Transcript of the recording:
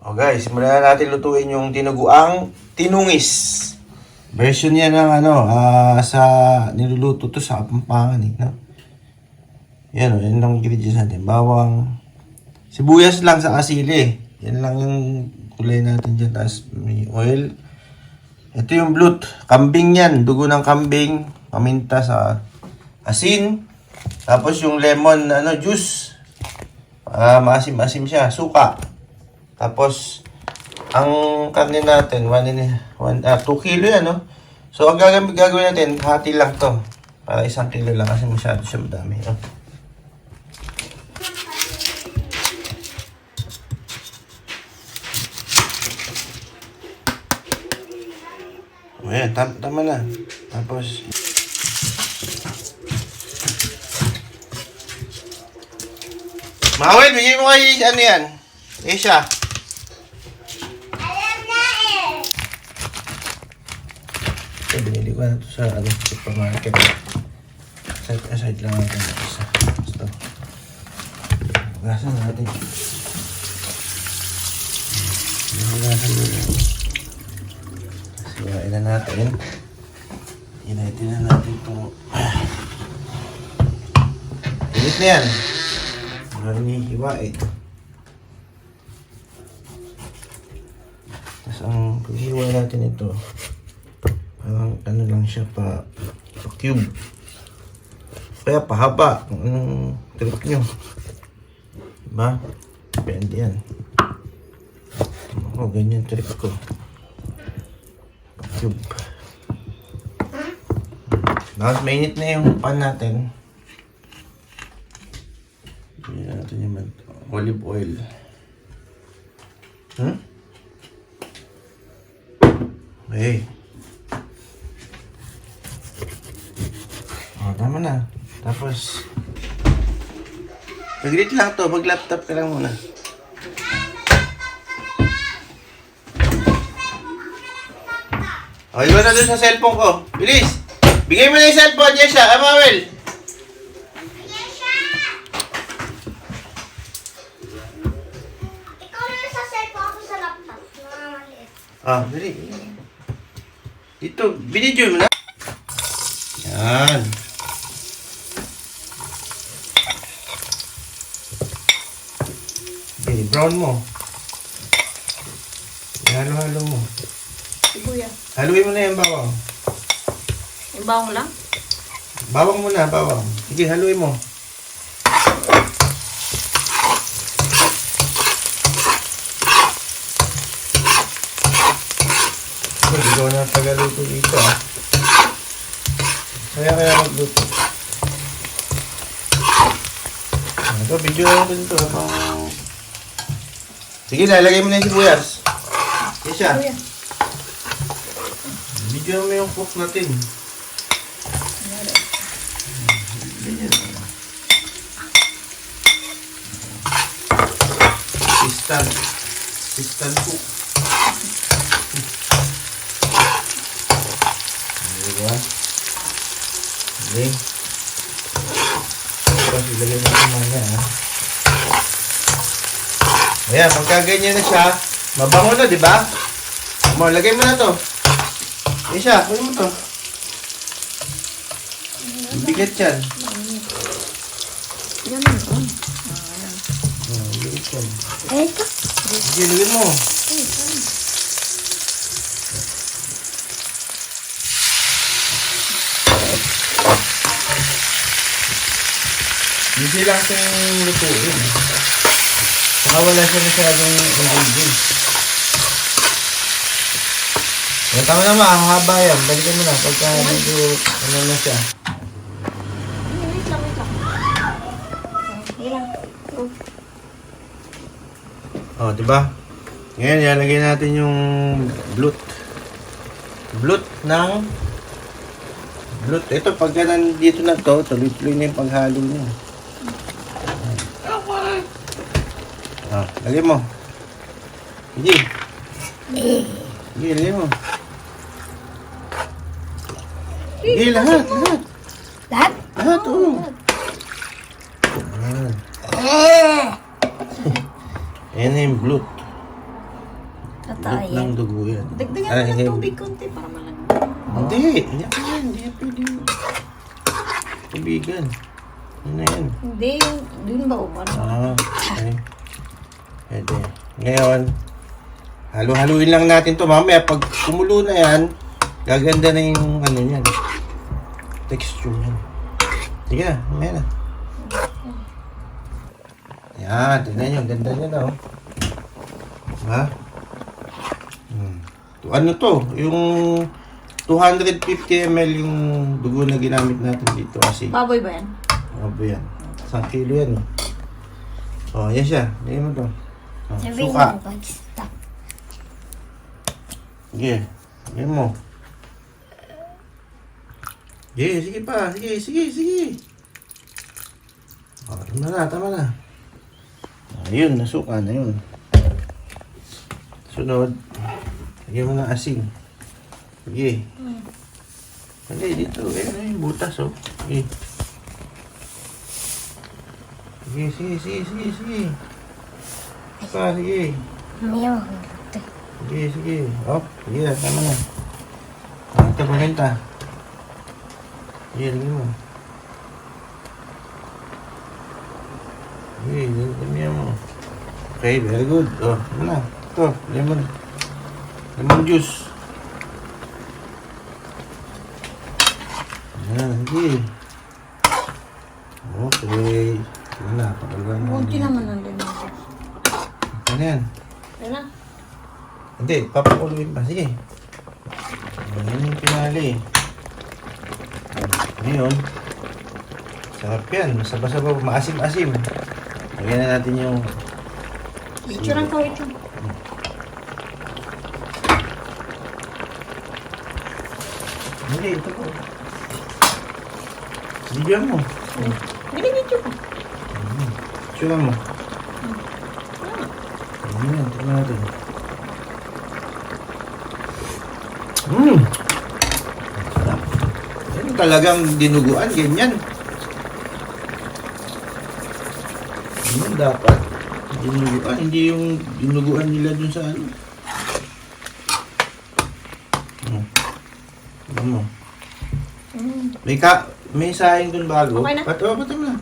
O guys, simulan na natin lutuin yung tinuguang tinungis. Version yan ng sa niluluto to sa Kapampangan no? Yan o, yan lang ingredients natin. Bawang, sibuyas lang sa asili. Yan lang yung kulay natin dyan. Tapos may oil. Ito yung blood. Kambing yan. Dugo ng kambing. Paminta sa asin. Tapos yung lemon juice. Maasim-asim siya. Suka. Tapos, ang karne natin, 2 kilo yan, no? So, ang gagawin natin, hati lang to. Para 1 kilo lang kasi masyado siya madami, no? Ayan, tama na. Tapos, Mawel, bigay mo kay yan? Isha. Binili ko na ito sa supermarket. Set aside lang natin ito sa ito. Gasan natin. Gasan natin. Siwain na natin. Inaitin na natin ito. Init na yan. Ano hinihiwain. Tapos ang paghiwa natin ito. Parang lang siya pa cube. Kaya pahaba. Kung anong trip nyo. Diba? Depende yan. Ako, ganyan trip ko. Pa cube. Tapos mainit na yung pan natin. Bigyan natin yung olive oil. Okay. Tama na. Tapos, saglit lang to. Mag-laptop ka lang muna. O, iba na dun sa cellphone ko. Bilis! Bigay mo na yung cellphone, Jesha. Mawel! Jesha! Ikaw na sa cellphone, ako sa laptop. Maliit. Dali. Dito, binidyo mo na. Yan. Okay, brown mo. Halo-halo mo. Sibuyas. Haluin mo na yung bawang. Yung bawang lang? Bawang muna, bawang. Sige, haluin mo. Hindi ko na tagaluto dito Kaya magluto. Ito, video natin ito. Sige, lalagay mo na yung sibuyas. Isha. Video mo yung cook natin. Pistan cook. Diba? Okay. Tapos ilagay mo ito muna Ayan, pagka ganyan na siya, mabango na, di ba? Lagay mo na to. Isha, kunin mo to. Bigat yan. Yan na ito. Bigat yan. Ito? Sige, lagay mo. Hindi lang itong lutuin. Saka wala siya masyadong ingredients. Tama na mahaba yan. Balikan mo na pagka medyo na siya. Wait lang. Wait lang. Diba? Ngayon, ilalagay natin yung blood. Blood ng blood. Ito, pagka nandito na to, tuloy-tuloy na yung paghalo niya. Lagay mo. Sige. Sige, lagay mo. Sige, lahat. Lahat? Lahat, oo. Ayan na yung blood. Totoo Lot yan. ng dugo yan. Dagdagan Ay, mo ng hindi. tubig konti para malamig. Hindi. Hindi yan. Hindi yan pwede. Tubigan. Ano na yan? Hindi, dun ba umar? Okay. Pwede. Ngayon, halo-haluin lang natin to. Mamaya, pag kumulo na yan, gaganda na yung ano yan. Texture yan. Sige na, mamaya na. Yan, tignan nyo. Ganda nyo na, oh. Ha? Ano to? Yung 250 ml yung dugo na ginamit natin dito kasi. Baboy ba yan? Ano ba yan? 1 kilo yan, oh. Oh, yan siya. Tignan mo to. Oh, Sabihin suka. mo pag-stop. Sige. Tignan mo. Sige, sige pa. Sige, sige, sige. Oh, tama na, tama na. Ayun, nasuka na yun. Sunod. Lagyan mo ng asin. Sige. Sige, dito. Ayun, yung butas, oh. Sige. Sige, sige, sige, sige, sige. Pa, sige. Mayaw. Sige, sige. Oh, sige, tama na. Ito, paminta. Sige, lagyan mo. Sige, lagyan mo. Okay, very good. Oh, ano na. Ito, lemon. Lemon juice. Ayan, sige. Okay. Sige na, pakaluan mo. Kunti naman ang lemon. Ano yan? Yan na. Hindi, papakuluin pa. Sige. Ayan yung pinali. Ngayon, sarap yan. Masaba-saba, maasim-asim. Lagyan na natin yung... Picturean ko ito. Hindi, ito po. Bigyan mo. Binibidyo ko. Tsura mo. Ayan, tignan natin. Sarap. Yan talagang dinuguan, ganyan. Yan dapat. Dinuguan, hindi yung dinuguan nila dun sa ano. Ano mo? May sayang dun bago. Okay na? Pato mo na.